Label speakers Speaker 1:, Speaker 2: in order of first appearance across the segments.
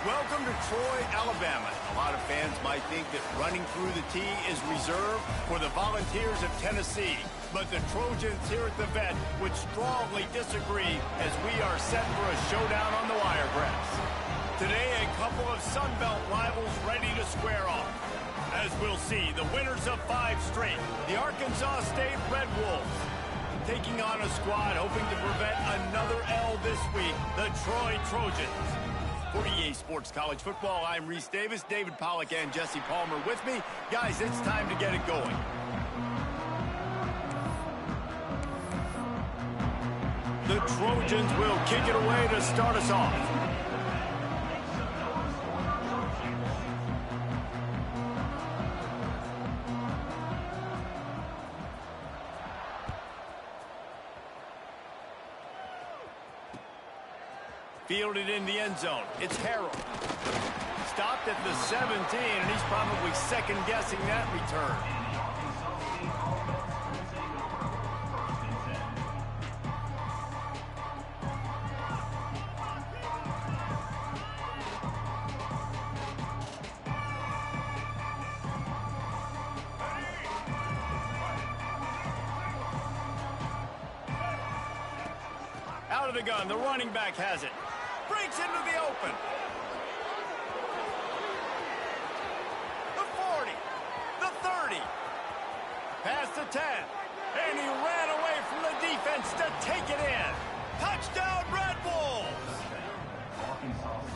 Speaker 1: Welcome to Troy, Alabama. A lot of fans might think that running through the tee is reserved for the Volunteers of Tennessee. But the Trojans here at the Vet would strongly disagree as we are set for a showdown on the Wiregrass. Today, a couple of Sun Belt rivals ready to square off. As we'll see, the winners of 5 straight, the Arkansas State Red Wolves, taking on a squad hoping to prevent another L this week, the Troy Trojans. For EA Sports College Football, I'm Reese Davis, David Pollack, and Jesse Palmer with me. Guys, it's time to get it going. The Trojans will kick it away to start us off. Fielded in the end zone. It's Harrell. Stopped at the 17, and he's probably second-guessing that return. Out of the gun, the running back has it. Breaks into the open. The 40. The 30. Past the 10. And he ran away from the defense to take it in. Touchdown, Red Wolves!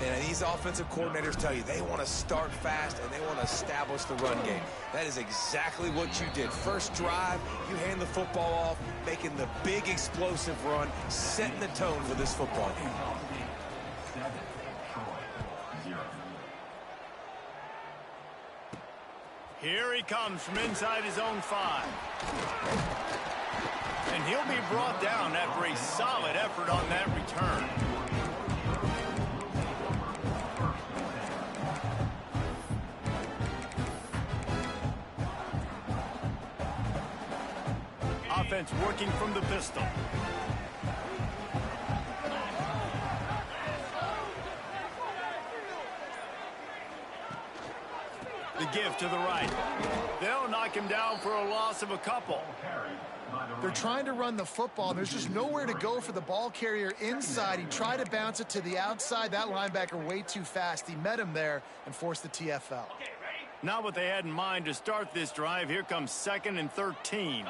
Speaker 2: And these offensive coordinators tell you they want to start fast and they want to establish the run game. That is exactly what you did. First drive, you hand the football off, making the big explosive run, setting the tone for this football game.
Speaker 1: Here he comes from inside his own 5. And he'll be brought down after a solid effort on that return. Offense working from the pistol. The give to the right. They'll knock him down for a loss of a couple.
Speaker 3: They're trying to run the football. There's just nowhere to go for the ball carrier inside. He tried to bounce it to the outside. That linebacker way too fast. He met him there and forced the TFL.
Speaker 1: Not what they had in mind to start this drive. Here comes 2nd and 13.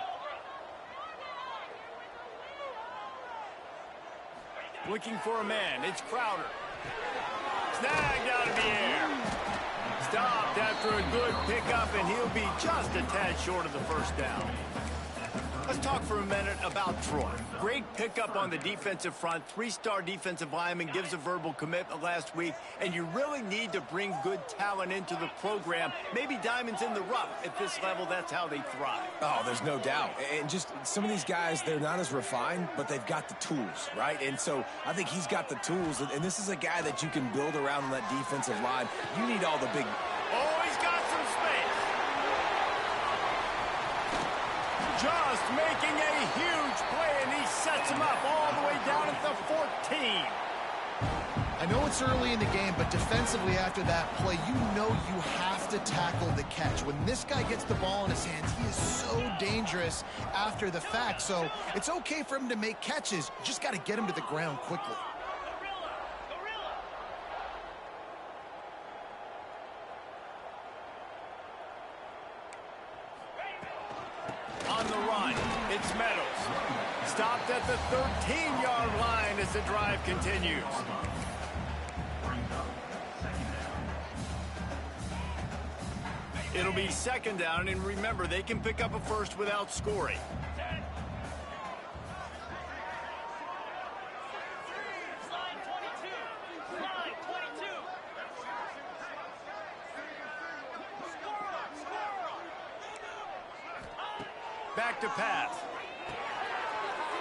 Speaker 1: Looking for a man. It's Crowder. Snagged out of the air. Stopped after a good pickup, and he'll be just a tad short of the first down. Let's talk for a minute about Troy. Great pickup on the defensive front. 3-star defensive lineman gives a verbal commitment last week, and you really need to bring good talent into the program. Maybe diamonds in the rough. At this level, that's how they thrive.
Speaker 2: Oh, there's no doubt. And just some of these guys, they're not as refined, but they've got the tools, right? And so I think he's got the tools, and this is a guy that you can build around on that defensive line. You need all the big...
Speaker 1: Oh, he's got some space. Just making a huge play, and he sets him up all the way down at the 14.
Speaker 3: I know it's early in the game, but defensively after that play, you know you have to tackle the catch. When this guy gets the ball in his hands, he is so dangerous after the fact. So it's okay for him to make catches. You just got to get him to the ground quickly.
Speaker 1: On the run, it's Meadows. Stopped at the 13-yard line as the drive continues. It'll be 2nd down, and remember, they can pick up a first without scoring. Back to pass.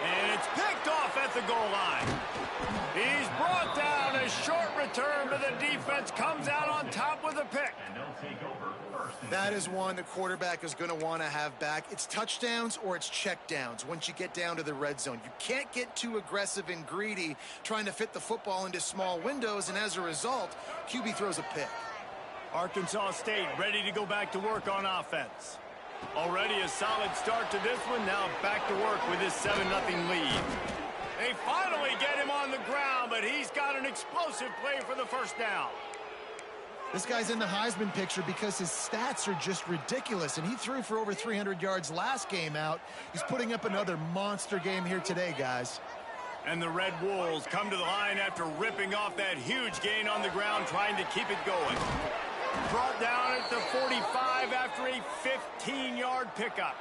Speaker 1: And it's picked off at the goal line. He's brought down as a short return, but the defense comes out on top with a pick.
Speaker 3: That is one the quarterback is going to want to have back. It's touchdowns or it's checkdowns once you get down to the red zone. You can't get too aggressive and greedy trying to fit the football into small windows, and as a result, QB throws a pick.
Speaker 1: Arkansas State ready to go back to work on offense. Already a solid start to this one. Now back to work with his 7-0 lead. They finally get him on the ground, but he's got an explosive play for the first down.
Speaker 3: This guy's in the Heisman picture because his stats are just ridiculous, and he threw for over 300 yards last game out. He's putting up another monster game here today, guys.
Speaker 1: And the Red Wolves come to the line after ripping off that huge gain on the ground, trying to keep it going. Brought down at the 45 after a 15-yard pickup.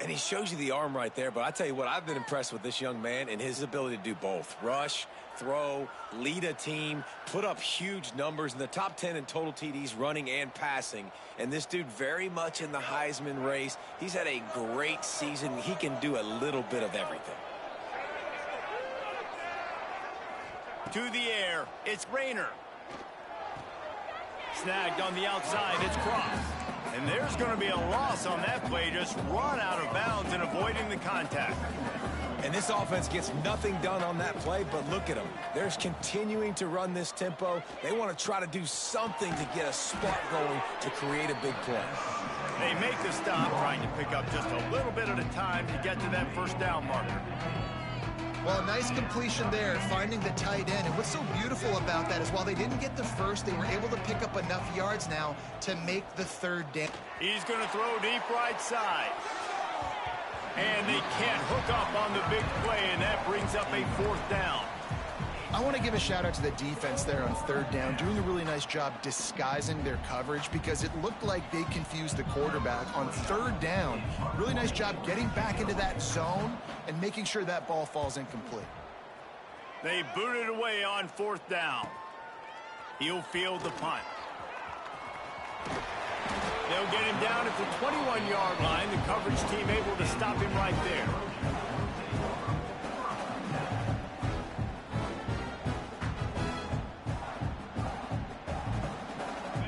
Speaker 2: And he shows you the arm right there, but I tell you what, I've been impressed with this young man and his ability to do both. Rush, throw, lead a team, put up huge numbers in the top 10 in total TDs running and passing. And this dude very much in the Heisman race. He's had a great season. He can do a little bit of everything.
Speaker 1: To the air, it's Rayner. Snagged on the outside, it's Cross. And there's going to be a loss on that play, just run out of bounds and avoiding the contact.
Speaker 2: And this offense gets nothing done on that play, but look at them. They're continuing to run this tempo. They want to try to do something to get a spark going to create a big play.
Speaker 1: They make the stop, trying to pick up just a little bit at a time to get to that first down marker.
Speaker 3: Well, a nice completion there, finding the tight end. And what's so beautiful about that is while they didn't get the first, they were able to pick up enough yards now to make the third down.
Speaker 1: He's going to throw deep right side. And they can't hook up on the big play, and that brings up a fourth down.
Speaker 3: I want to give a shout out to the defense there on third down, doing a really nice job disguising their coverage because it looked like they confused the quarterback on third down. Really nice job getting back into that zone and making sure that ball falls incomplete.
Speaker 1: They boot it away on fourth down. He'll field the punt. They'll get him down at the 21-yard line. The coverage team able to stop him right there.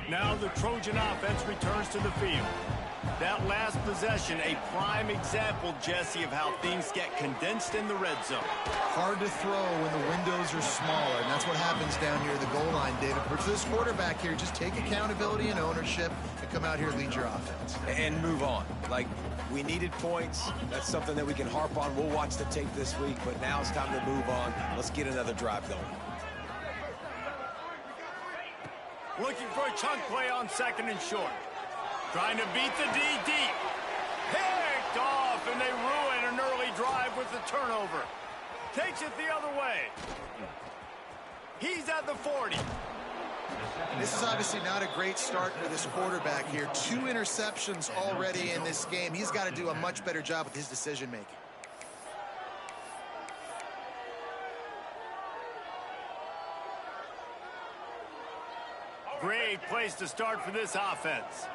Speaker 1: Now the Trojan offense returns to the field. That last possession, a prime example, Jesse, of how things get condensed in the red zone.
Speaker 3: Hard to throw when the windows are smaller, and that's what happens down here at the goal line, David. For this quarterback here, just take accountability and ownership and come out here and lead your offense.
Speaker 2: And move on. Like, we needed points. That's something that we can harp on. We'll watch the tape this week, but now it's time to move on. Let's get another drive going.
Speaker 1: Looking for a chunk play on second and short. Trying to beat the D deep. Picked off, and they ruin an early drive with the turnover. Takes it the other way. He's at the 40.
Speaker 3: This is obviously not a great start for this quarterback here. 2 interceptions already in this game. He's got to do a much better job with his decision-making.
Speaker 1: Great place to start for this offense.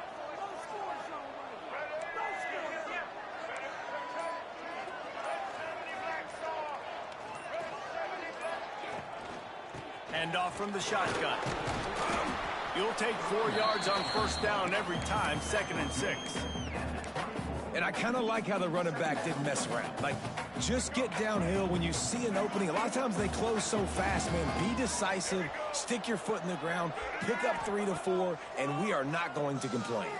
Speaker 1: Hand off from the shotgun. You'll take 4 yards on first down every time, 2nd and 6.
Speaker 2: And I kind of like how the running back didn't mess around. Like, just get downhill when you see an opening. A lot of times they close so fast, man. Be decisive, stick your foot in the ground, pick up 3 to 4, and we are not going to complain.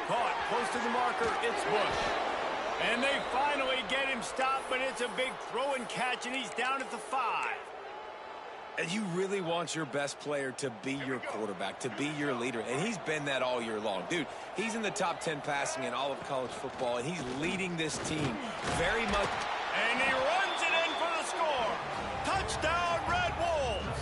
Speaker 1: Caught close to the marker, it's Bush. And they finally get him stopped, but it's a big throw and catch, and he's down at the 5.
Speaker 2: And you really want your best player to be your quarterback, to be your leader. And he's been that all year long. Dude, he's in the top 10 passing in all of college football, and he's leading this team very much.
Speaker 1: And he runs it in for the score. Touchdown, Red Wolves.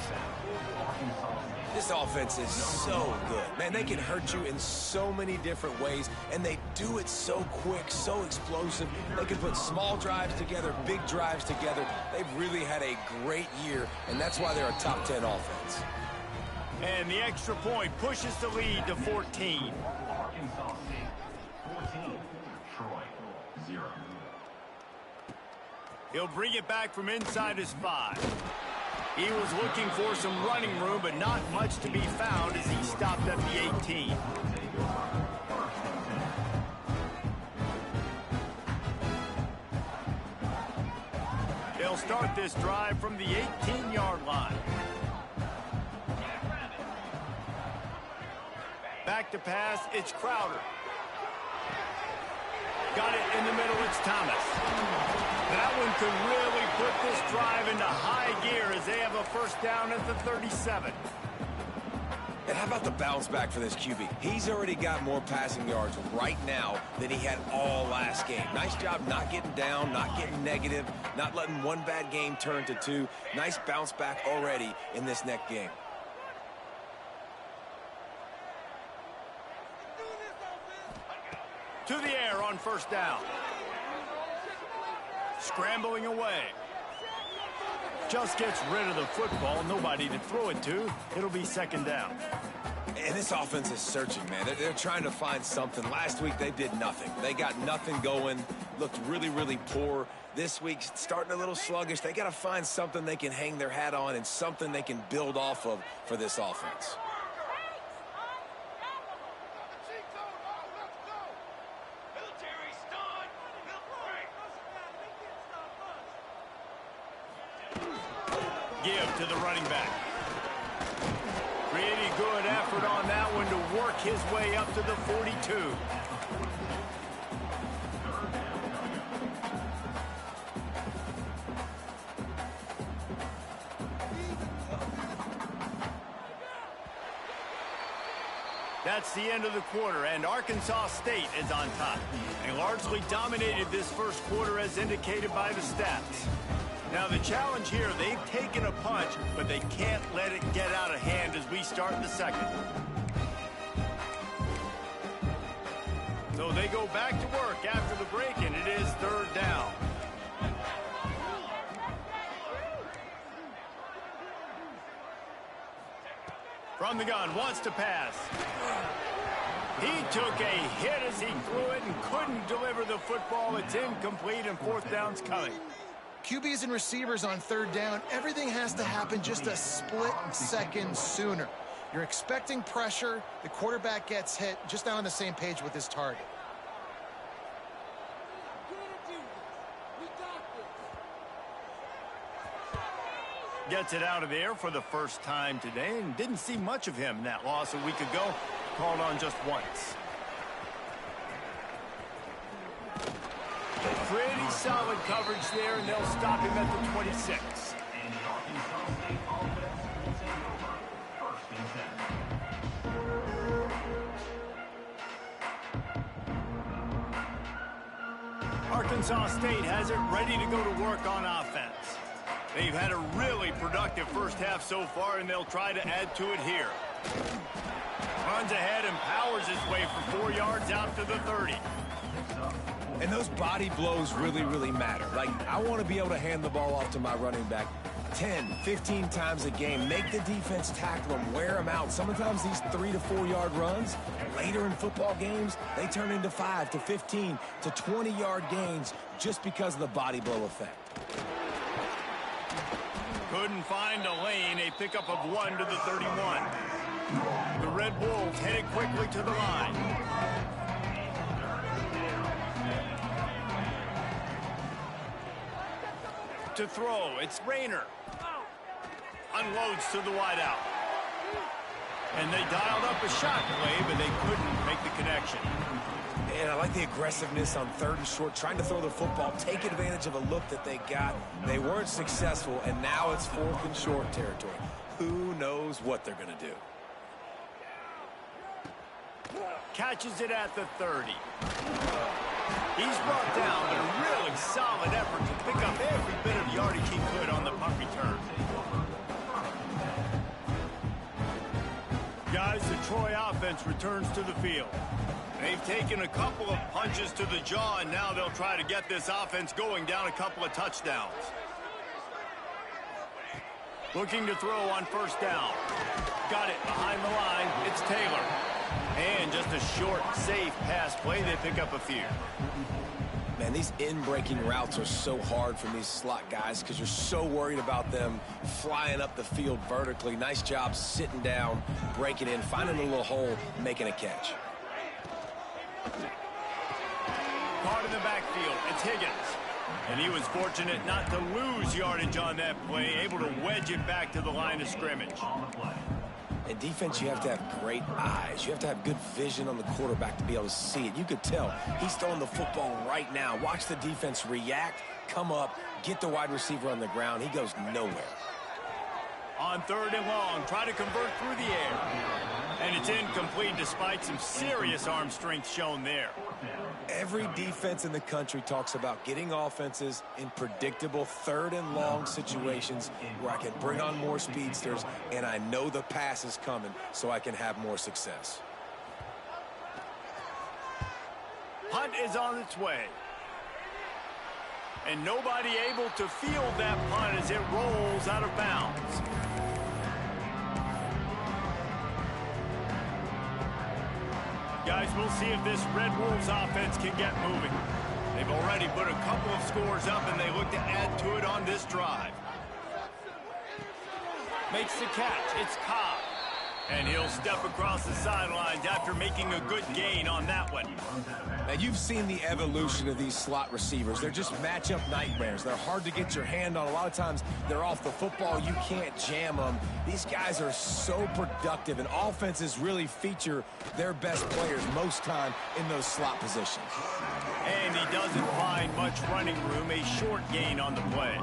Speaker 2: This offense is so good. Man, they can hurt you in so many different ways, and they do it so quick, so explosive. They can put small drives together, big drives together. They've really had a great year, and that's why they're a top 10 offense.
Speaker 1: And the extra point pushes the lead to 14.
Speaker 4: Arkansas State 14, Troy 0.
Speaker 1: He'll bring it back from inside his 5. He was looking for some running room, but not much to be found as he stopped at the 18. They'll start this drive from the 18-yard line. Back to pass, it's Crowder. Got it in the middle, it's Thomas. That one could really put this drive into high gear as they have a first down at the 37.
Speaker 2: And how about the bounce back for this QB? He's already got more passing yards right now than he had all last game. Nice job not getting down, not getting negative, not letting one bad game turn to two. Nice bounce back already in this next game.
Speaker 1: To the air on first down. Scrambling away. Just gets rid of the football. Nobody to throw it to. It'll be second down.
Speaker 2: And this offense is searching, man. They're trying to find something. Last week, they did nothing. They got nothing going. Looked really, really poor. This week, starting a little sluggish. They got to find something they can hang their hat on and something they can build off of for this offense.
Speaker 1: Give to the running back. Pretty good effort on that one to work his way up to the 42. That's the end of the quarter, and Arkansas State is on top. They largely dominated this first quarter as indicated by the stats. Now the challenge here, they've taken a punch, but they can't let it get out of hand as we start the second. So they go back to work after the break, and it is third down. From the gun, wants to pass. He took a hit as he threw it and couldn't deliver the football. It's incomplete, and fourth down's coming.
Speaker 3: QBs and receivers on third down, everything has to happen just a split second sooner. You're expecting pressure, the quarterback gets hit, just not on the same page with his target.
Speaker 1: Gets it out of there for the first time today, and didn't see much of him in that loss a week ago. Called on just once. Pretty solid coverage there, and they'll stop him at the 26.
Speaker 4: And the Arkansas State offense will take over first and 10.
Speaker 1: Arkansas State has it ready to go to work on offense. They've had a really productive first half so far, and they'll try to add to it here. Runs ahead and powers his way for 4 yards out to the 30.
Speaker 2: And those body blows really, really matter. Like, I want to be able to hand the ball off to my running back 10, 15 times a game. Make the defense tackle them, wear them out. Sometimes these 3 to 4 yard runs, later in football games, they turn into 5 to 15 to 20 yard gains just because of the body blow effect.
Speaker 1: Couldn't find a lane. A pickup of 1 to the 31. The Red Wolves headed quickly to the line. To throw, it's Rayner. Unloads to the wideout. And they dialed up a shot play, but they couldn't make the connection.
Speaker 2: And I like the aggressiveness on third and short, trying to throw the football, take advantage of a look that they got. They weren't successful, and now it's fourth and short territory. Who knows what they're going to do?
Speaker 1: Catches it at the 30. He's brought down, but a really solid effort to pick up every bit of yardage he could on the punt return. Guys, the Troy offense returns to the field. They've taken a couple of punches to the jaw, and now they'll try to get this offense going down a couple of touchdowns. Looking to throw on first down. Got it behind the line. It's Taylor. And just a short, safe pass play. They pick up a few.
Speaker 2: Man, these in-breaking routes are so hard from these slot guys because you're so worried about them flying up the field vertically. Nice job sitting down, breaking in, finding a little hole, making a catch.
Speaker 1: Caught in the backfield, it's Higgins. And he was fortunate not to lose yardage on that play, able to wedge it back to the line of scrimmage.
Speaker 2: In defense, you have to have great eyes. You have to have good vision on the quarterback to be able to see it. You could tell he's throwing the football right now. Watch the defense react, come up, get the wide receiver on the ground. He goes nowhere.
Speaker 1: On 3rd and long, try to convert through the air. And it's incomplete despite some serious arm strength shown there.
Speaker 2: Every defense in the country talks about getting offenses in predictable 3rd and long situations where I can bring on more speedsters and I know the pass is coming so I can have more success.
Speaker 1: Punt is on its way. And nobody able to field that punt as it rolls out of bounds. Guys, we'll see if this Red Wolves offense can get moving. They've already put a couple of scores up, and they look to add to it on this drive. Makes the catch. It's Cobb. And he'll step across the sidelines after making a good gain on that one.
Speaker 2: Now, you've seen the evolution of these slot receivers. They're just matchup nightmares. They're hard to get your hand on. A lot of times, they're off the football. You can't jam them. These guys are so productive, and offenses really feature their best players most time in those slot positions.
Speaker 1: And he doesn't find much running room, a short gain on the play.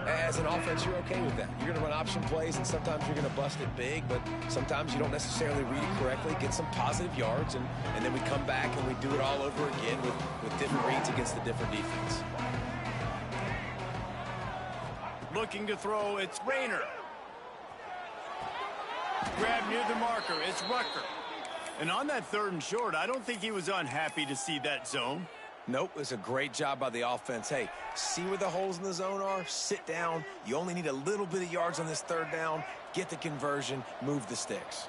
Speaker 2: As an offense, you're okay with that. You're going to run option plays, and sometimes you're going to bust it big, but sometimes you don't necessarily read it correctly, get some positive yards, and then we come back and we do it all over again with different reads against the different defense.
Speaker 1: Looking to throw, it's Rayner. Grab near the marker, it's Rucker. And on that 3rd and short, I don't think he was unhappy to see that zone.
Speaker 2: Nope, it's a great job by the offense. Hey, see where the holes in the zone are, sit down. You only need a little bit of yards on this 3rd down, get the conversion, move the sticks.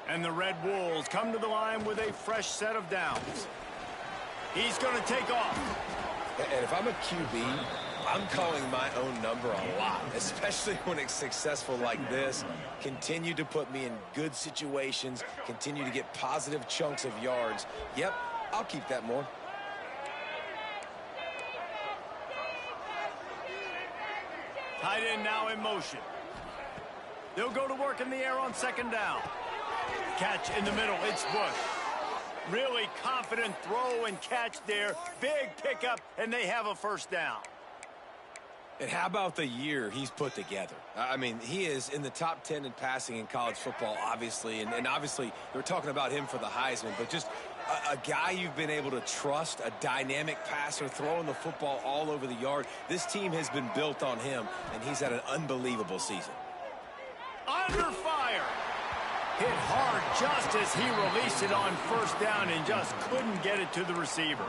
Speaker 1: And the Red Wolves come to the line with a fresh set of downs. He's going to take off.
Speaker 2: And if I'm a QB, I'm calling my own number a lot, especially when it's successful like this. Continue to put me in good situations, continue to get positive chunks of yards. Yep, I'll keep that more.
Speaker 1: Tight end now in motion. They'll go to work in the air on 2nd down. Catch in the middle, it's Bush. Really confident throw and catch there. Big pickup, and they have a 1st down.
Speaker 2: And how about the year he's put together? I mean, he is in the top 10 in passing in college football, obviously. And obviously, they're talking about him for the Heisman. But just a guy you've been able to trust, a dynamic passer, throwing the football all over the yard. This team has been built on him, and he's had an unbelievable season.
Speaker 1: Under fire. Hit hard just as he released it on 1st down and just couldn't get it to the receiver.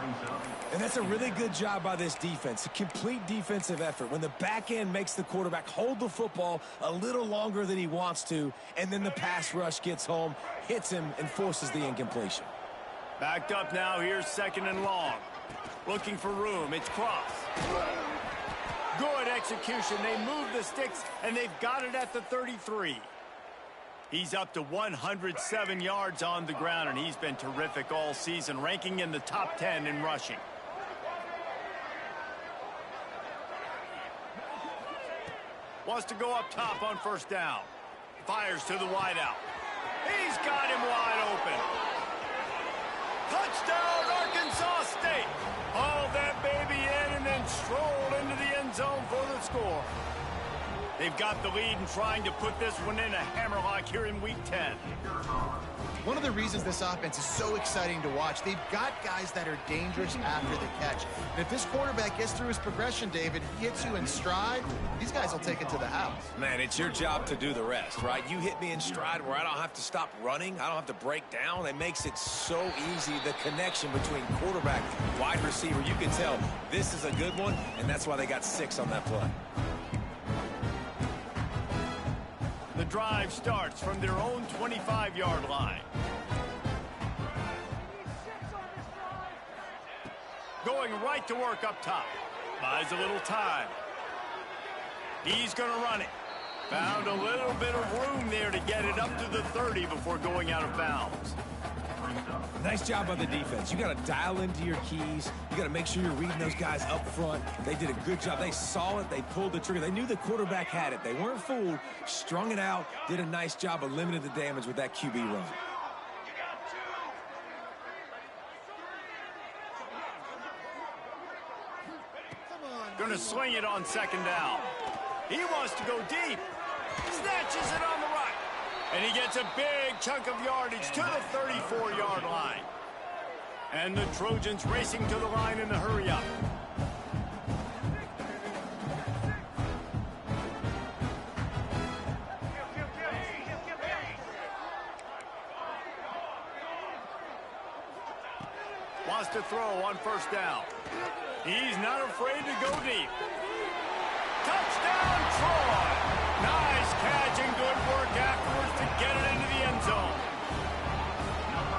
Speaker 2: And that's a really good job by this defense, a complete defensive effort. When the back end makes the quarterback hold the football a little longer than he wants to, and then the pass rush gets home, hits him, and forces the incompletion.
Speaker 1: Backed up now, here's 2nd and long. Looking for room, it's Cross. Good execution, they move the sticks, and they've got it at the 33. He's up to 107 yards on the ground, and he's been terrific all season, ranking in the top 10 in rushing. Wants to go up top on 1st down. Fires to the wideout. He's got him wide open. Touchdown, Arkansas State. Hauled that baby in and then strolled into the end zone for the score. They've got the lead and trying to put this one in a hammerlock here in Week 10.
Speaker 3: One of the reasons this offense is so exciting to watch, they've got guys that are dangerous after the catch. And if this quarterback gets through his progression, David, he hits you in stride, these guys will take it to the house.
Speaker 2: Man, it's your job to do the rest, right? You hit me in stride where I don't have to stop running. I don't have to break down. It makes it so easy, the connection between quarterback, wide receiver. You can tell this is a good one, and that's why they got 6 on that play.
Speaker 1: The drive starts from their own 25-yard line. Going going right to work up top. Buys a little time. He's going to run it. Found a little bit of room there to get it up to the 30 before going out of bounds.
Speaker 2: Nice job by the defense. You got to dial into your keys. You got to make sure you're reading those guys up front. They did a good job. They saw it. They pulled the trigger. They knew the quarterback had it. They weren't fooled. Strung it out. Did a nice job of limiting the damage with that QB run.
Speaker 1: Going to swing it on second down. He wants to go deep. Snatches it on the right. And he gets a big chunk of yardage to the 34-yard line. And the Trojans racing to the line in a hurry-up. Wants to throw on first down. He's not afraid to go deep. Touchdown, Troy! Nice catch and good work afterwards to get it into the end zone.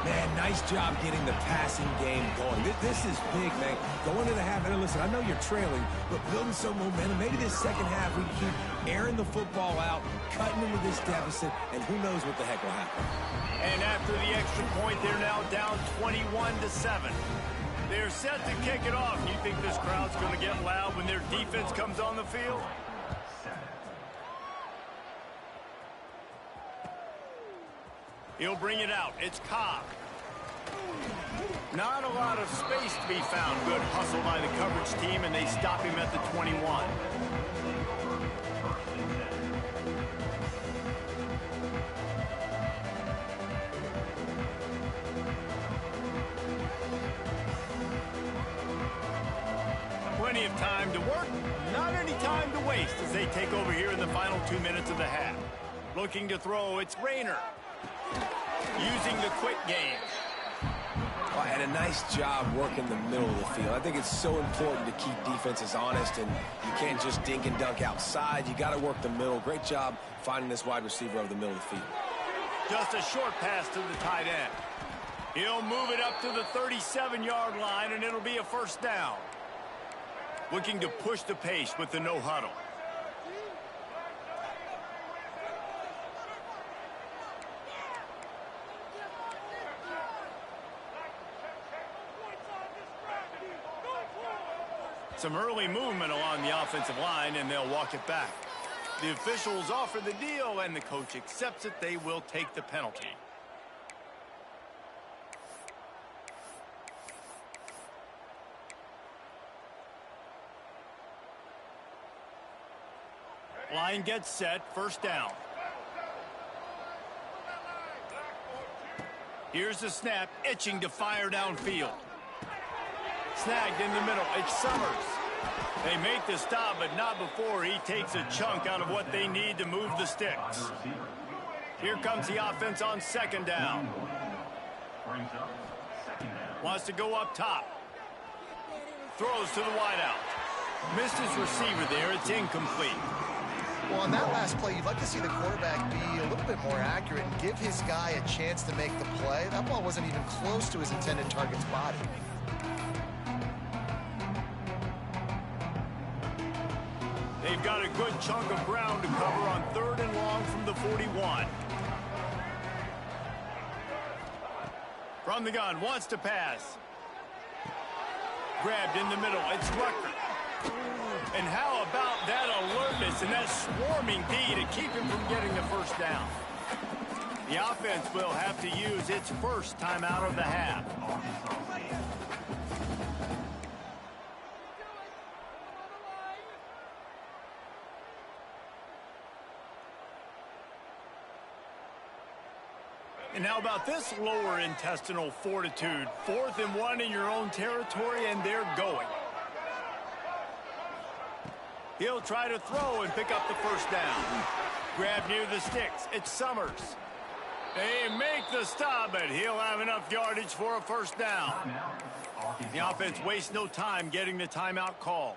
Speaker 2: Man, nice job getting the passing game going. This is big, man. Going into the half, and listen, I know you're trailing, but building some momentum. Maybe this second half we keep airing the football out, cutting into this deficit, and who knows what the heck will happen.
Speaker 1: And after the extra point, they're now down 21-7. They're set to kick it off. You think this crowd's going to get loud when their defense comes on the field? He'll bring it out. It's Cobb. Not a lot of space to be found. Good hustle by the coverage team, and they stop him at the 21. Plenty of time to work, not any time to waste as they take over here in the final 2 minutes of the half. Looking to throw, it's Rayner. Using the quick game.
Speaker 2: Well, and a nice job working the middle of the field. I think it's so important to keep defenses honest, and you can't just dink and dunk outside. You got to work the middle. Great job finding this wide receiver over the middle of the field.
Speaker 1: Just a short pass to the tight end. He'll move it up to the 37-yard line, and it'll be a first down. Looking to push the pace with the no huddle. Some early movement along the offensive line, and they'll walk it back. The officials offer the deal, and the coach accepts it. They will take the penalty. Line gets set, first down. Here's the snap, itching to fire downfield. Snagged in the middle, it's Summers. They make the stop, but not before he takes a chunk out of what they need to move the sticks. Here comes the offense on second down. Wants to go up top. Throws to the wideout. Missed his receiver there, it's incomplete.
Speaker 3: Well, on that last play, you'd like to see the quarterback be a little bit more accurate and give his guy a chance to make the play. That ball wasn't even close to his intended target's body.
Speaker 1: They've got a good chunk of ground to cover on third and long from the 41. From the gun, wants to pass. Grabbed in the middle, it's Rucker. And how about that alertness and that swarming D to keep him from getting the first down? The offense will have to use its first timeout of the half. And how about this lower intestinal fortitude? 4th and 1 in your own territory, and they're going. He'll try to throw and pick up the first down. Grab near the sticks. It's Summers. They make the stop, but he'll have enough yardage for a first down. The offense wastes no time getting the timeout call.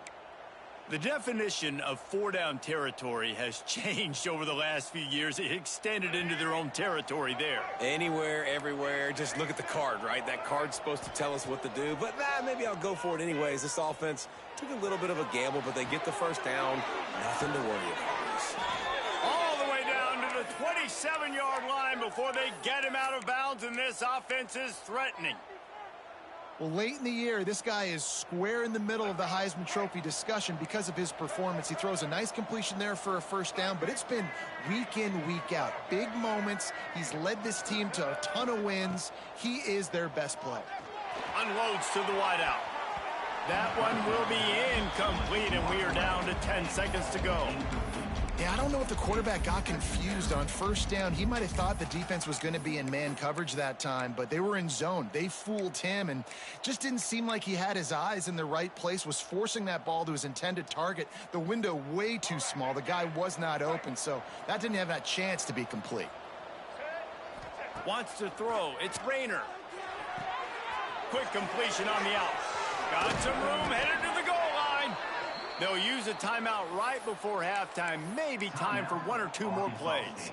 Speaker 1: The definition of four-down territory has changed over the last few years. It extended into their own territory there.
Speaker 2: Anywhere, everywhere. Just look at the card, right? That card's supposed to tell us what to do. But maybe I'll go for it anyways. This offense took a little bit of a gamble, but they get the first down. Nothing to worry about.
Speaker 1: All the way down to the 27-yard line before they get him out of bounds, and this offense is threatening.
Speaker 3: Well, late in the year, this guy is square in the middle of the Heisman Trophy discussion because of his performance. He throws a nice completion there for a first down, but it's been week in, week out. Big moments. He's led this team to a ton of wins. He is their best player.
Speaker 1: Unloads to the wideout. That one will be incomplete, and we are down to 10 seconds to go.
Speaker 3: Yeah, I don't know if the quarterback got confused on first down. He might have thought the defense was going to be in man coverage that time, but they were in zone. They fooled him and just didn't seem like he had his eyes in the right place, was forcing that ball to his intended target. The window way too small. The guy was not open, so that didn't have that chance to be complete.
Speaker 1: Wants to throw. It's Rayner. Quick completion on the out. Got some room, headed to the goal line. They'll use a timeout right before halftime. Maybe time for one or two more plays.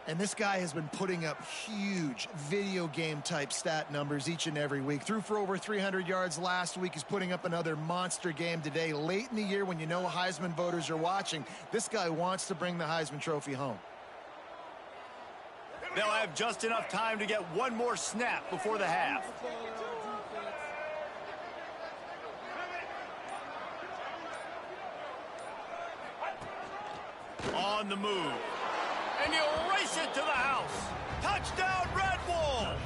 Speaker 3: And this guy has been putting up huge video game type stat numbers each and every week. Threw for over 300 yards last week. He's putting up another monster game today. Late in the year when you know Heisman voters are watching, this guy wants to bring the Heisman Trophy home.
Speaker 1: They'll have just enough time to get one more snap before the half. On the move. And he'll race it to the house. Touchdown, Red Wolves!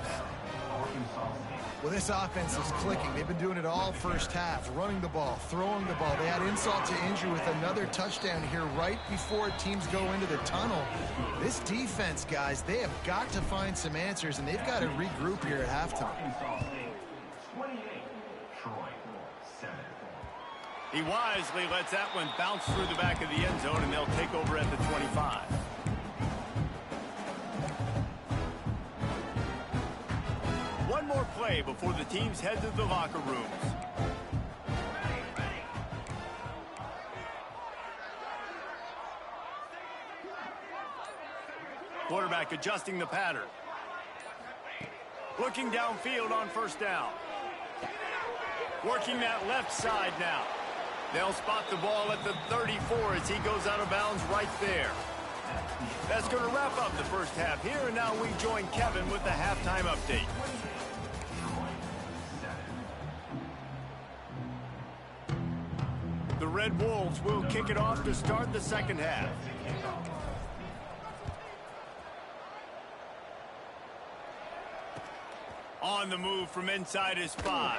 Speaker 3: Well, this offense is clicking. They've been doing it all first half, running the ball, throwing the ball. They had insult to injury with another touchdown here right before teams go into the tunnel. This defense, guys, they have got to find some answers, and they've got to regroup here at halftime.
Speaker 1: He wisely lets that one bounce through the back of the end zone, and they'll take over at the 25. One more play before the teams head to the locker rooms. Quarterback adjusting the pattern. Looking downfield on first down. Working that left side now. They'll spot the ball at the 34 as he goes out of bounds right there. That's going to wrap up the first half here, and now we join Kevin with the halftime update. The Red Wolves will kick it off to start the second half. On the move from inside his 5.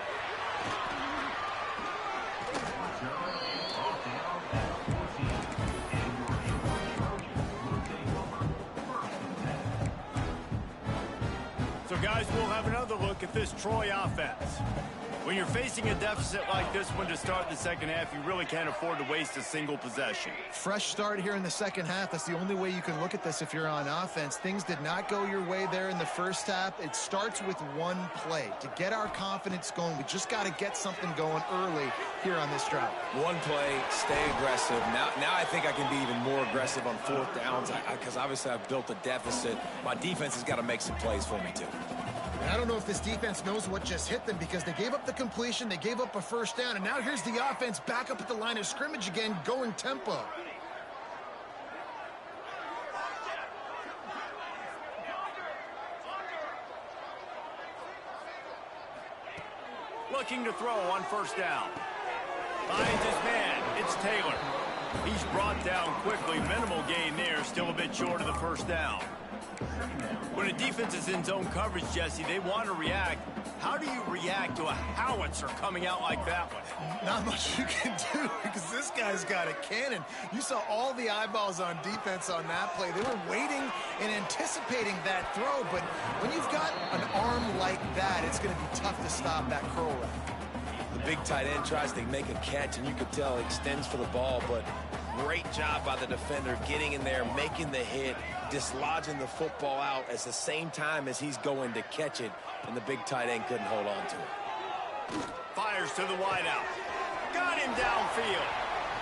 Speaker 1: So, guys, we'll have another look at this Troy offense. When you're facing a deficit like this one to start the second half, you really can't afford to waste a single possession.
Speaker 3: Fresh start here in the second half. That's the only way you can look at this if you're on offense. Things did not go your way there in the first half. It starts with one play. To get our confidence going, we just got to get something going early here on this drive. One play, stay aggressive. Now I think I can be even more aggressive on fourth downs because obviously I've built a deficit. My defense has got to make some plays for me too. And I don't know if this defense knows what just hit them because they gave up the completion, they gave up a first down, and now here's the offense back up at the line of scrimmage again, going tempo.
Speaker 1: Looking to throw on first down. Finds his man. It's Taylor. He's brought down quickly. Minimal gain there. Still a bit short of the first down. When a defense is in zone coverage, Jesse, they want to react. How do you react to a howitzer coming out like that one?
Speaker 3: Not much you can do because this guy's got a cannon. You saw all the eyeballs on defense on that play. They were waiting and anticipating that throw, but when you've got an arm like that, it's going to be tough to stop that curl route.
Speaker 2: The big tight end tries to make a catch, and you could tell he extends for the ball, but great job by the defender getting in there, making the hit, dislodging the football out at the same time as he's going to catch it, and the big tight end couldn't hold on to it.
Speaker 1: Fires to the wideout. Got him downfield.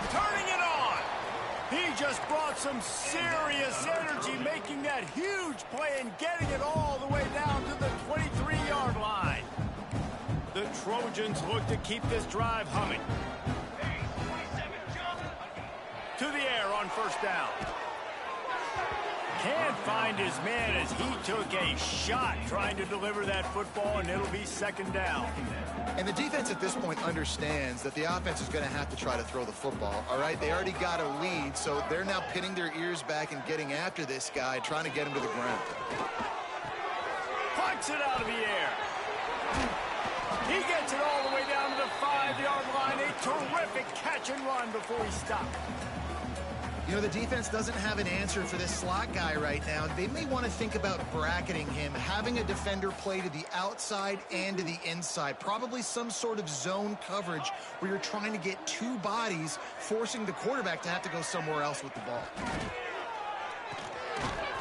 Speaker 1: Turning it on. He just brought some serious energy, making that huge play and getting it all the way down to the 23-yard line. The Trojans look to keep this drive humming. To the air on first down. Can't find his man as he took a shot trying to deliver that football, and it'll be second down.
Speaker 3: And the defense at this point understands that the offense is going to have to try to throw the football, all right? They already got a lead, so they're now pinning their ears back and getting after this guy, trying to get him to the ground.
Speaker 1: Plucks it out of the air. He gets it all the way down to the 5-yard line. A terrific catch and run before he stopped.
Speaker 3: You know, the defense doesn't have an answer for this slot guy right now. They may want to think about bracketing him, having a defender play to the outside and to the inside. Probably some sort of zone coverage where you're trying to get two bodies, forcing the quarterback to have to go somewhere else with the ball.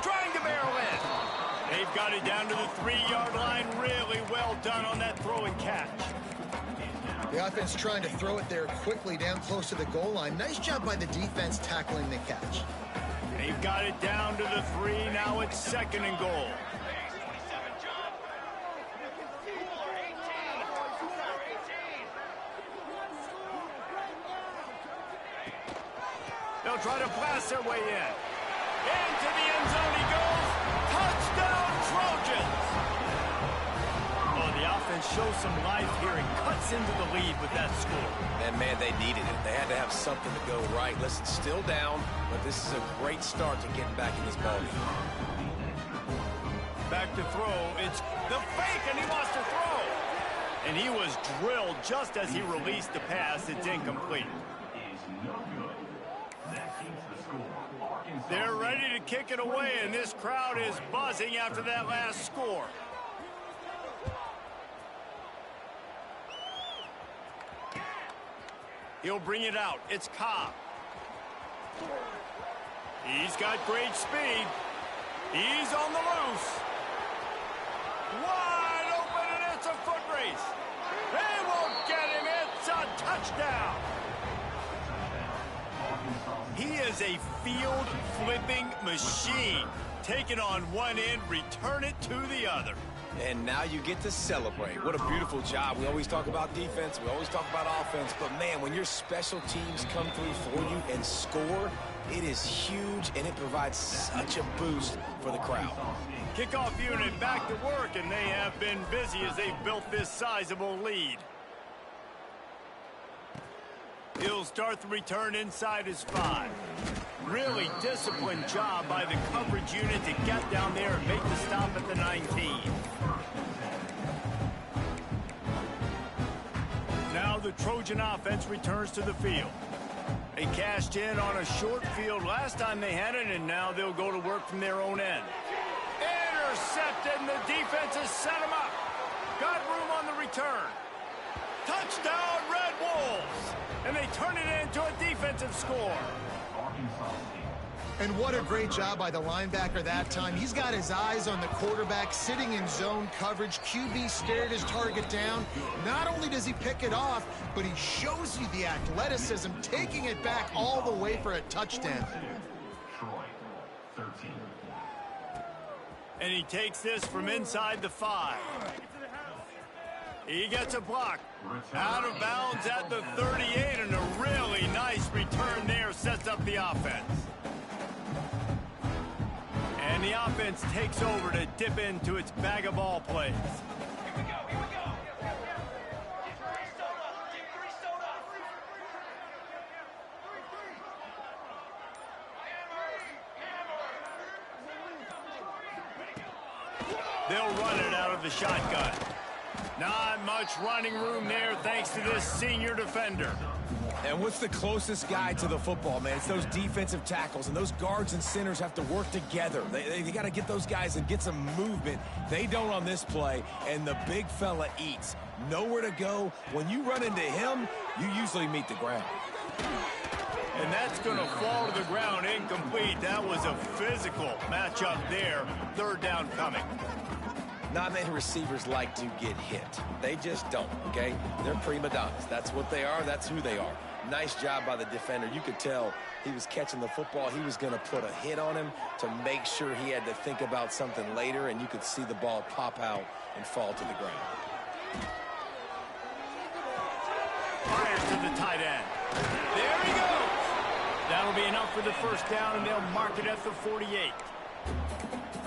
Speaker 1: Trying to barrel in. They've got it down to the 3-yard line. Really well done on that throw and catch.
Speaker 3: The offense trying to throw it there quickly down close to the goal line. Nice job by the defense tackling the catch.
Speaker 1: They've got it down to the 3. Now it's second and goal. They'll try to blast their way in. Into the end zone he goes. Touchdown, Trojans! The offense shows some life here and cuts into the lead with that score.
Speaker 2: And, man, they needed it. They had to have something to go right. Listen, still down, but this is a great start to getting back in this ballgame.
Speaker 1: Back to throw. It's the fake, and he wants to throw. And he was drilled just as he released the pass. It's incomplete. They're ready to kick it away, and this crowd is buzzing after that last score. He'll bring it out. It's Cobb. He's got great speed. He's on the loose. Wide open, and it's a foot race. They won't get him. It's a touchdown. He is a field-flipping machine. Take it on one end, return it to the other.
Speaker 2: And now you get to celebrate. What a beautiful job. We always talk about defense. We always talk about offense. But, man, when your special teams come through for you and score, it is huge, and it provides such a boost for the crowd.
Speaker 1: Kickoff unit back to work, and they have been busy as they've built this sizable lead. He'll start the return inside his 5. Really disciplined job by the coverage unit to get down there and make the stop at the 19. Now the Trojan offense returns to the field. They cashed in on a short field last time they had it, and now they'll go to work from their own end. Intercepted, and the defense has set him up. Got room on the return. Touchdown, Red Wolves! And they turn it into a defensive score.
Speaker 3: And what a great job by the linebacker that time. He's got his eyes on the quarterback, sitting in zone coverage. QB stared his target down. Not only does he pick it off, but he shows you the athleticism, taking it back all the way for a touchdown.
Speaker 1: And he takes this from inside the 5. He gets a block. Out of bounds at the 38, and a really nice return there sets up the offense. And the offense takes over to dip into its bag of ball plays.
Speaker 4: Here we go, here we go.
Speaker 1: They'll run it out of the shotgun. Not much running room there thanks to this senior defender.
Speaker 2: And what's the closest guy to the football, man? It's those defensive tackles, and those guards and centers have to work together. They got to get those guys and get some movement. They don't on this play, and the big fella eats. Nowhere to go. When you run into him, you usually meet the ground.
Speaker 1: And that's going to fall to the ground incomplete. That was a physical matchup there. Third down coming.
Speaker 2: Not many receivers like to get hit. They just don't, okay? They're prima donnas. That's what they are. That's who they are. Nice job by the defender. You could tell he was catching the football. He was going to put a hit on him to make sure he had to think about something later, and you could see the ball pop out and fall to the ground.
Speaker 1: Fires to the tight end. There he goes. That'll be enough for the first down, and they'll mark it at the 48.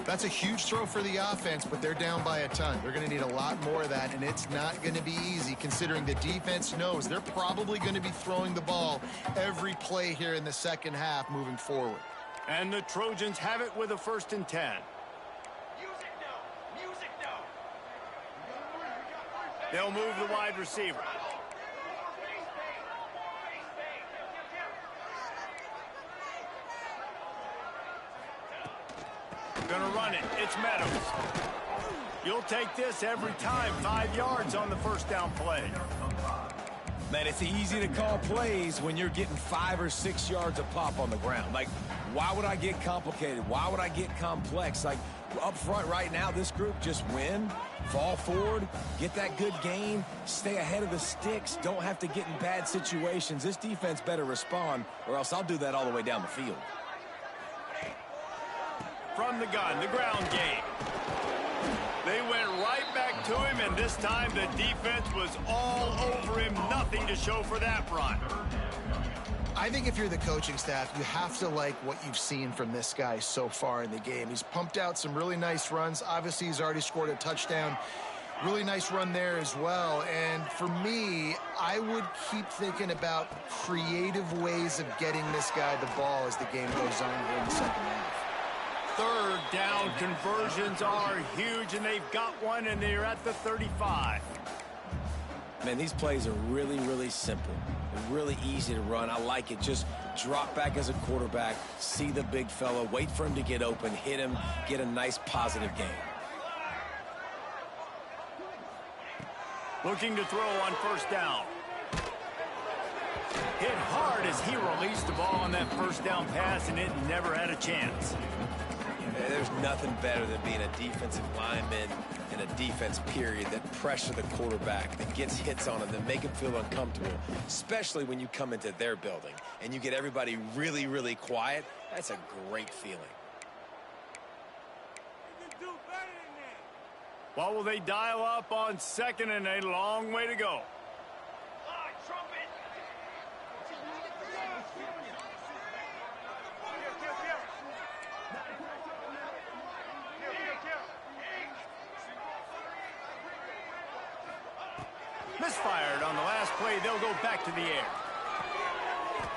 Speaker 3: That's a huge throw for the offense, but they're down by a ton. They're going to need a lot more of that, and it's not going to be easy considering the defense knows they're probably going to be throwing the ball every play here in the second half moving forward.
Speaker 1: And the Trojans have it with a 1st and 10. They'll move the wide receiver. Gonna run it. It's Meadows. You'll take this every time. 5 yards on the first down play.
Speaker 2: Man, it's easy to call plays when you're getting 5 or 6 yards a pop on the ground. Like, why would I get complicated? Why would I get complex? Like, up front right now, this group just win, fall forward, get that good gain, stay ahead of the sticks, don't have to get in bad situations. This defense better respond, or else I'll do that all the way down the field.
Speaker 1: From the gun, the ground game. They went right back to him, and this time the defense was all over him. Nothing to show for that run.
Speaker 3: I think if you're the coaching staff, you have to like what you've seen from this guy so far in the game. He's pumped out some really nice runs. Obviously, he's already scored a touchdown. Really nice run there as well. And for me, I would keep thinking about creative ways of getting this guy the ball as the game goes on here in the second half.
Speaker 1: 3rd down conversions are huge, and they've got one, and they're at the 35.
Speaker 2: Man, these plays are really, really simple. They're really easy to run. I like it. Just drop back as a quarterback, see the big fella, wait for him to get open, hit him, get a nice positive gain.
Speaker 1: Looking to throw on 1st down. Hit hard as he released the ball on that 1st down pass, and it never had a chance.
Speaker 2: There's nothing better than being a defensive lineman in a defense period that pressure the quarterback, that gets hits on him, that make him feel uncomfortable, especially when you come into their building and you get everybody really, really quiet. That's a great feeling.
Speaker 1: What will they dial up on 2nd and a long way to go? Misfired on the last play. They'll go back to the air.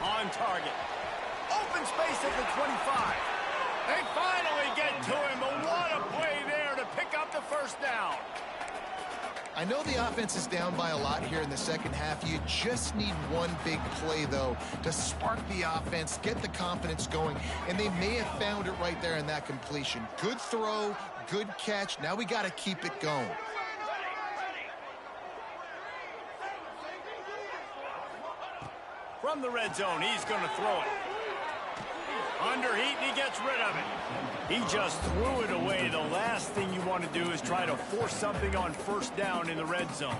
Speaker 1: On target. Open space at the 25. They finally get to him, but what a play there to pick up the 1st down.
Speaker 3: I know the offense is down by a lot here in the second half. You just need one big play, though, to spark the offense, get the confidence going, and they may have found it right there in that completion. Good throw, good catch. Now we got to keep it going.
Speaker 1: From the red zone, he's going to throw it. Under heat, and he gets rid of it. He just threw it away. The last thing you want to do is try to force something on 1st down in the red zone.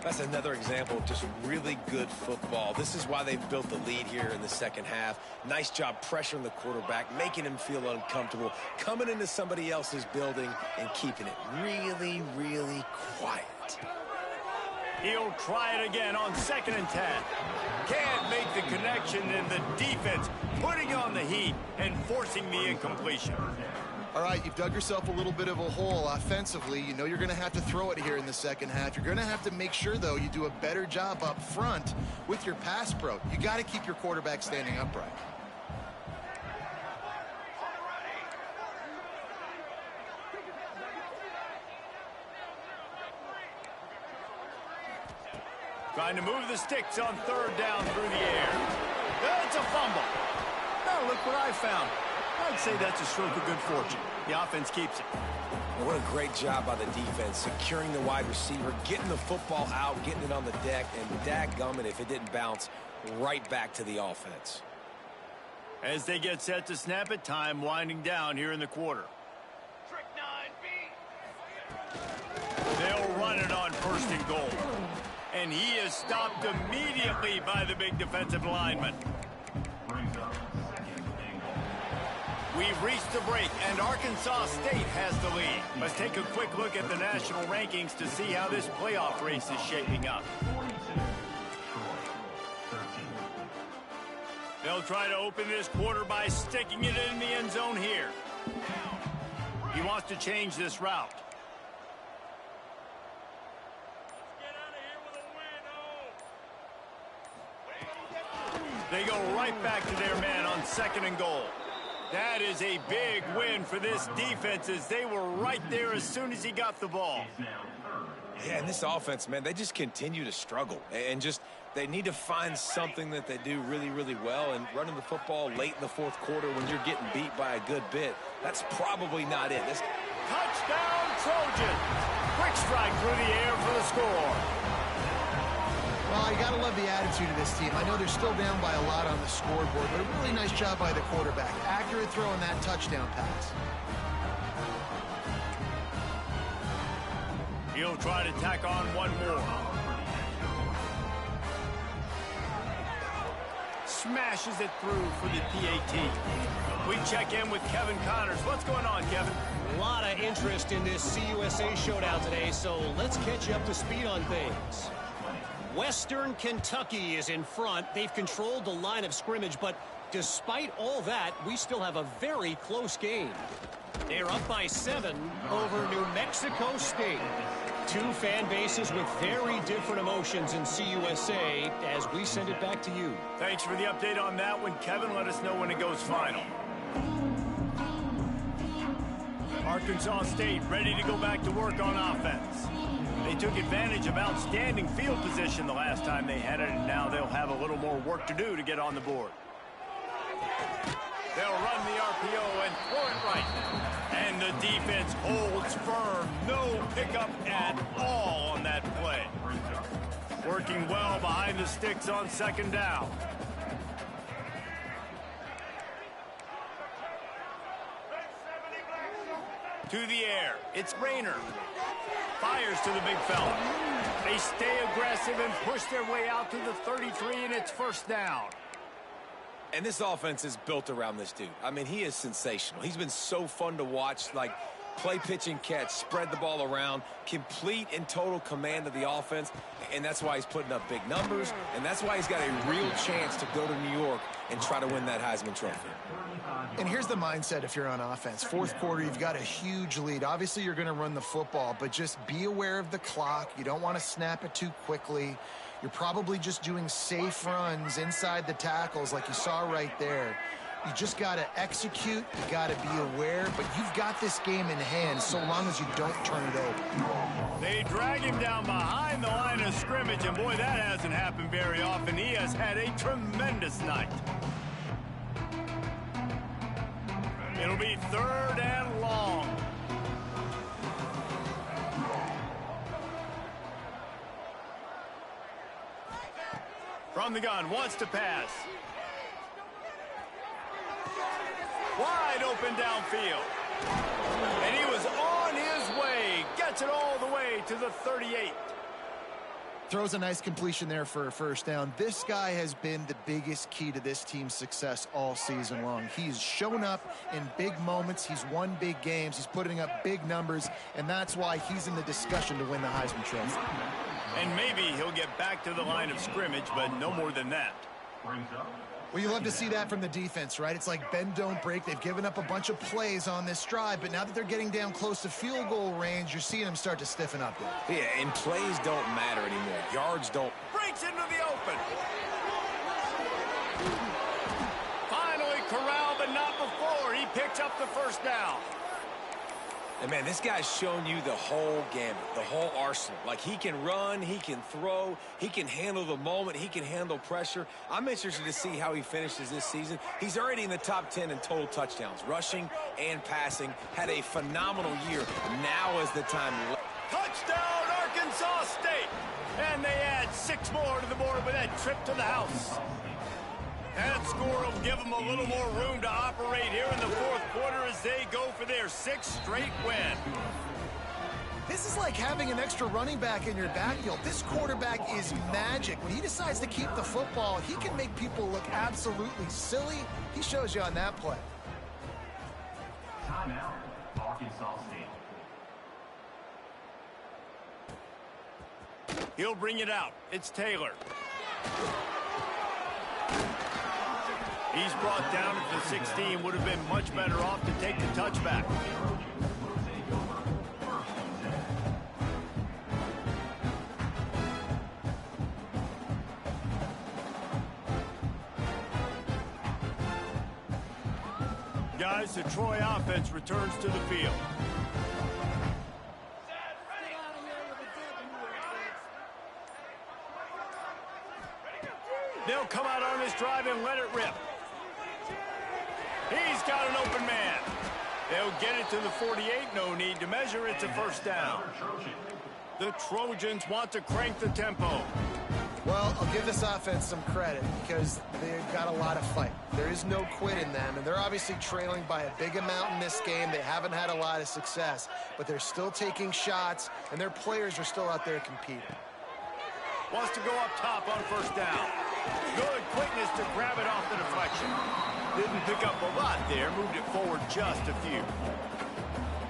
Speaker 2: That's another example of just really good football. This is why they've built the lead here in the second half. Nice job pressuring the quarterback, making him feel uncomfortable, coming into somebody else's building and keeping it really, really quiet.
Speaker 1: He'll try it again on 2nd and 10. Can't make the connection, and the defense putting on the heat and forcing the incompletion.
Speaker 3: All right, you've dug yourself a little bit of a hole offensively. You know you're going to have to throw it here in the second half. You're going to have to make sure, though, you do a better job up front with your pass pro. You got to keep your quarterback standing upright.
Speaker 1: Trying to move the sticks on 3rd down through the air. It's a fumble. Now look what I found. I'd say that's a stroke of good fortune. The offense keeps it.
Speaker 2: Well, what a great job by the defense, securing the wide receiver, getting the football out, getting it on the deck, and dadgummit if it didn't bounce right back to the offense.
Speaker 1: As they get set to snap it, time winding down here in the quarter. They'll run it on 1st and goal. And he is stopped immediately by the big defensive lineman. We've reached the break, and Arkansas State has the lead. Let's take a quick look at the national rankings to see how this playoff race is shaping up. They'll try to open this quarter by sticking it in the end zone here. He wants to change this route. They go right back to their man on 2nd and goal. That is a big win for this defense as they were right there as soon as he got the ball.
Speaker 2: Yeah, and this offense, man, they just continue to struggle. And just, they need to find something that they do really, really well. And running the football late in the 4th quarter when you're getting beat by a good bit, that's probably not it.
Speaker 1: Touchdown, Trojans! Quick strike through the air for the score.
Speaker 3: Well, you got to love the attitude of this team. I know they're still down by a lot on the scoreboard, but a really nice job by the quarterback. Accurate throw in that touchdown pass.
Speaker 1: He'll try to tack on one more. Smashes it through for the PAT. We check in with Kevin Connors. What's going on, Kevin?
Speaker 5: A lot of interest in this CUSA showdown today, so let's catch you up to speed on things. Western Kentucky is in front. They've controlled the line of scrimmage, but despite all that, we still have a very close game. They're up by 7 over New Mexico State. 2 fan bases with very different emotions in CUSA as we send it back to you.
Speaker 1: Thanks for the update on that one, Kevin. Let us know when it goes final. Arkansas State ready to go back to work on offense. They took advantage of outstanding field position the last time they had it, and now they'll have a little more work to do to get on the board. They'll run the RPO and throw it right. And the defense holds firm. No pickup at all on that play. Working well behind the sticks on 2nd down. To the air. It's Rayner. Fires to the big fella. They stay aggressive and push their way out to the 33, and it's 1st down.
Speaker 2: And this offense is built around this dude. I mean, he is sensational. He's been so fun to watch, like play, pitch, and catch, spread the ball around, complete and total command of the offense, and that's why he's putting up big numbers, and that's why he's got a real chance to go to New York and try to win that Heisman Trophy.
Speaker 3: And here's the mindset if you're on offense. 4th quarter, you've got a huge lead. Obviously, you're going to run the football, but just be aware of the clock. You don't want to snap it too quickly. You're probably just doing safe runs inside the tackles like you saw right there. You just got to execute. You got to be aware, but you've got this game in hand so long as you don't turn it over.
Speaker 1: They drag him down behind the line of scrimmage, and boy, that hasn't happened very often. He has had a tremendous night. It'll be 3rd and long. From the gun, wants to pass. Wide open downfield. And he was on his way. Gets it all the way to the 38.
Speaker 3: Throws a nice completion there for a 1st down. This guy has been the biggest key to this team's success all season long. He's shown up in big moments. He's won big games. He's putting up big numbers, and that's why he's in the discussion to win the Heisman Trophy.
Speaker 1: And maybe he'll get back to the line of scrimmage, but no more than that.
Speaker 3: Well, you love to see that from the defense, right? It's like bend, don't break. They've given up a bunch of plays on this drive, but now that they're getting down close to field goal range, you're seeing them start to stiffen up there.
Speaker 2: Yeah, and plays don't matter anymore. Yards don't.
Speaker 1: Breaks into the open. Finally corralled, but not before. He picks up the 1st down.
Speaker 2: And, man, this guy's shown you the whole gamut, the whole arsenal. Like, he can run, he can throw, he can handle the moment, he can handle pressure. I'm interested to see how he finishes this season. He's already in the top 10 in total touchdowns, rushing and passing. Had a phenomenal year. Now is the time.
Speaker 1: Touchdown, Arkansas State! And they add 6 more to the board with that trip to the house. That score will give them a little more room to operate here in the 4th quarter as they go for their 6th straight win.
Speaker 3: This is like having an extra running back in your backfield. This quarterback is magic. When he decides to keep the football, he can make people look absolutely silly. He shows you on that play.
Speaker 4: Timeout, Arkansas State.
Speaker 1: He'll bring it out. It's Taylor. He's brought down at the 16. Would have been much better off to take the touchback. Guys, the Troy offense returns to the field. They'll come out on this drive and let it rip. He's got an open man. They'll get it to the 48. No need to measure. It's a first down. The Trojans want to crank the tempo.
Speaker 3: Well, I'll give this offense some credit because they've got a lot of fight. There is no quit in them, and they're obviously trailing by a big amount in this game. They haven't had a lot of success, but they're still taking shots, and their players are still out there competing.
Speaker 1: Wants to go up top on first down. Good quickness to grab it off the deflection. Didn't pick up a lot there, moved it forward just a few.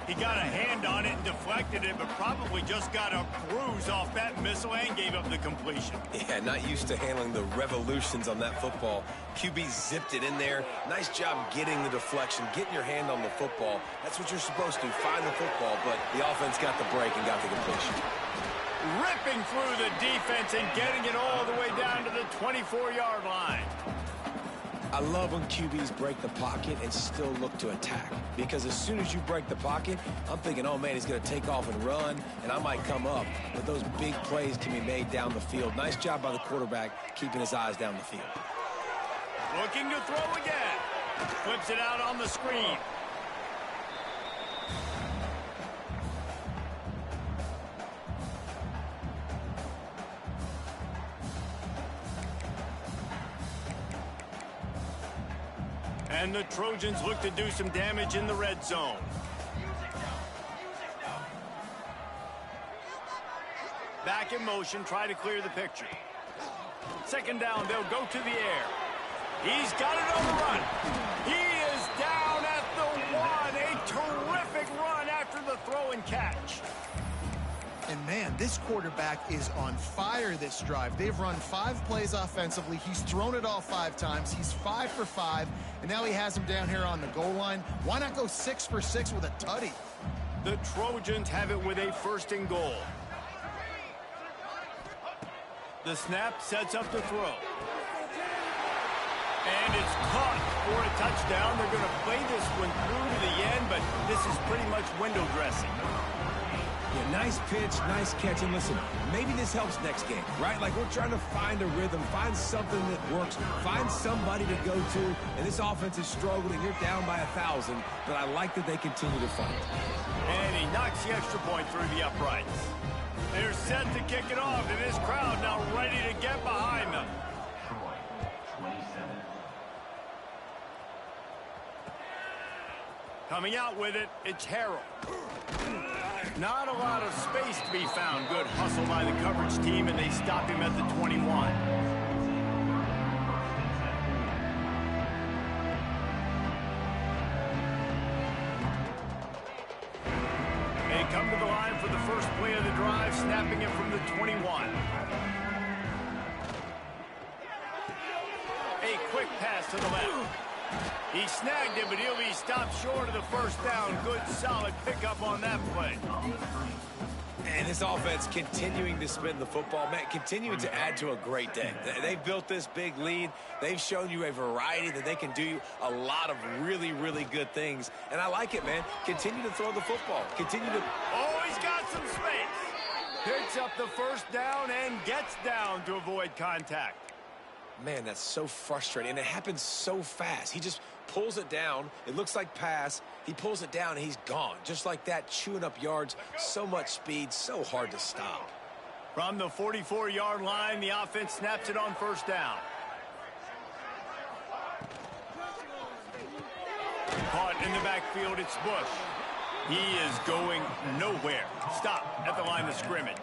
Speaker 1: He got a hand on it and deflected it, but probably just got a bruise off that missile and gave up the completion.
Speaker 2: Yeah, not used to handling the revolutions on that football. QB zipped it in there. Nice job getting the deflection, getting your hand on the football. That's what you're supposed to, find the football, but the offense got the break and got the completion.
Speaker 1: Ripping through the defense and getting it all the way down to the 24-yard line.
Speaker 2: I love when QBs break the pocket and still look to attack. Because as soon as you break the pocket, I'm thinking, oh man, he's going to take off and run, and I might come up. But those big plays can be made down the field. Nice job by the quarterback keeping his eyes down the field.
Speaker 1: Looking to throw again. Flips it out on the screen. And the Trojans look to do some damage in the red zone. Back in motion, try to clear the picture. Second down, they'll go to the air. He's got it on the run. He is down at the 1. A terrific run after the throw and catch.
Speaker 3: And man, this quarterback is on fire this drive. They've run 5 plays offensively. He's thrown it all 5 times. He's 5 for 5, and now he has him down here on the goal line. Why not go 6 for 6 with a tutty?
Speaker 1: The Trojans have it with a first and goal. The snap sets up the throw. And it's caught for a touchdown. They're going to play this one through to the end, but this is pretty much window dressing.
Speaker 2: Yeah, nice pitch, nice catch. And listen, maybe this helps next game, right? Like we're trying to find a rhythm, find something that works, find somebody to go to. And this offense is struggling. You're down by 1,000, but I like that they continue to fight.
Speaker 1: And he knocks the extra point through the uprights. They're set to kick it off, and this crowd now ready to get behind them.
Speaker 4: Troy, 27.
Speaker 1: Coming out with it, it's Harrell. Not a lot of space to be found. Good hustle by the coverage team, and they stop him at the 21. They come to the line for the first play of the drive, snapping it from the 21. A quick pass to the left. He snagged it, but he'll be stopped short of the first down. Good, solid pickup on that play.
Speaker 2: And this offense continuing to spin the football, man, continuing to add to a great day. They've built this big lead. They've shown you a variety that they can do a lot of really, really good things. And I like it, man. Continue to throw the football. Continue to...
Speaker 1: Oh, he's got some space. Picks up the first down and gets down to avoid contact.
Speaker 2: Man, that's so frustrating, and it happens so fast. He just pulls it down. It looks like pass. He pulls it down, and he's gone. Just like that, chewing up yards. So much speed, so hard to stop.
Speaker 1: From the 44-yard line, the offense snaps it on first down. Caught in the backfield, it's Bush. He is going nowhere. Stop at the line of scrimmage.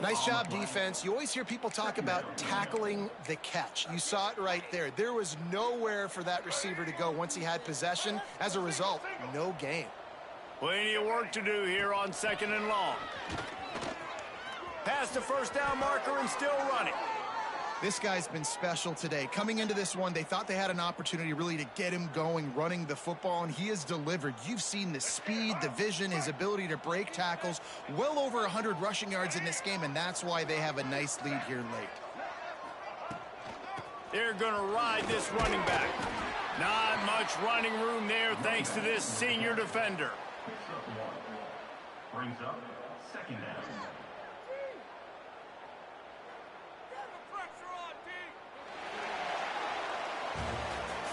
Speaker 3: Nice job, defense. You always hear people talk about tackling the catch. You saw it right there. There was nowhere for that receiver to go once he had possession. As a result, no gain.
Speaker 1: Plenty of work to do here on 2nd and long. Past the first down marker and still running.
Speaker 3: This guy's been special today. Coming into this one, they thought they had an opportunity really to get him going, running the football, and he has delivered. You've seen the speed, the vision, his ability to break tackles. Well over 100 rushing yards in this game, and that's why they have a nice lead here late.
Speaker 1: They're going to ride this running back. Not much running room there thanks to this senior defender.
Speaker 4: Brings up 2nd down.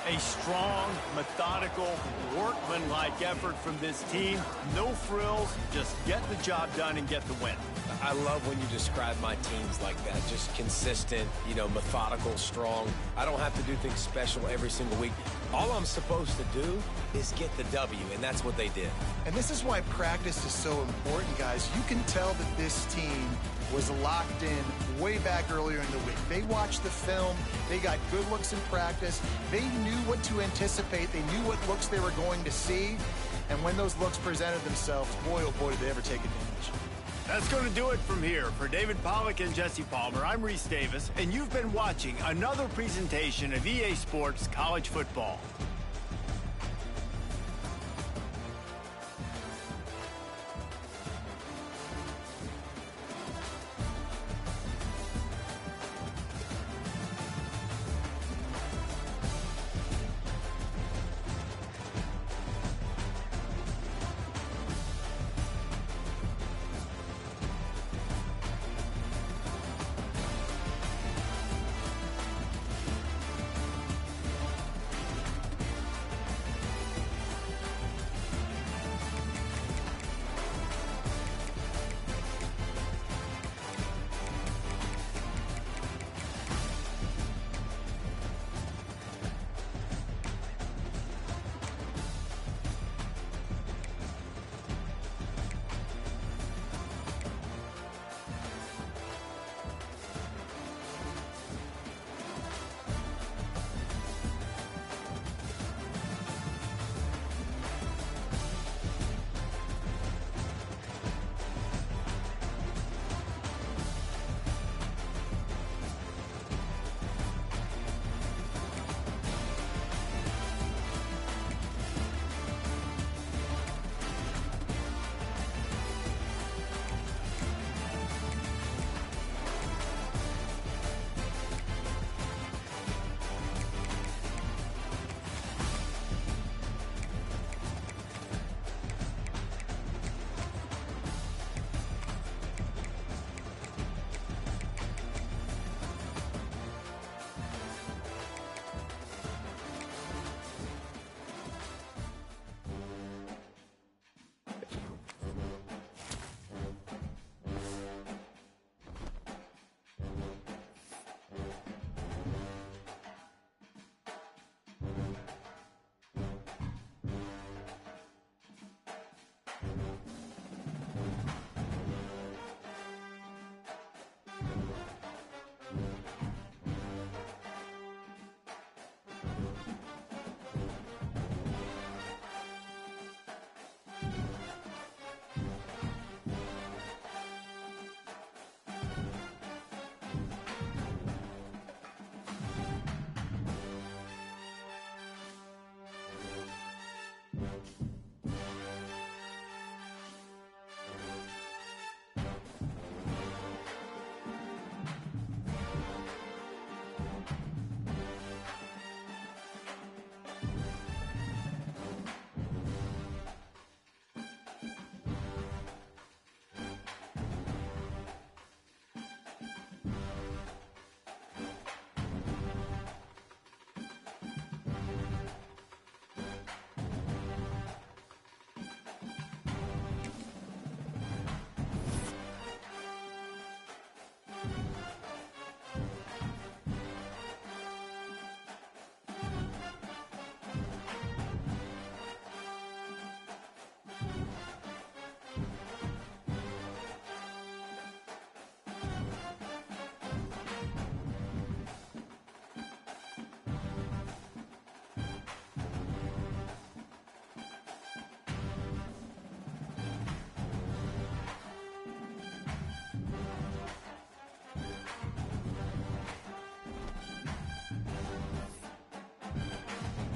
Speaker 1: A strong, methodical, workmanlike effort from this team. No frills, just get the job done and get the win.
Speaker 2: I love when you describe my teams like that. Just consistent, you know, methodical, strong. I don't have to do things special every single week. All I'm supposed to do is get the W, and that's what they did.
Speaker 3: And this is why practice is so important, guys. You can tell that this team was locked in way back earlier in the week. They watched the film. They got good looks in practice. They knew what to anticipate. They knew what looks they were going to see. And when those looks presented themselves, boy, oh boy, did they ever take advantage.
Speaker 1: That's going to do it from here. For David Pollack and Jesse Palmer, I'm Reese Davis, and you've been watching another presentation of EA Sports College Football.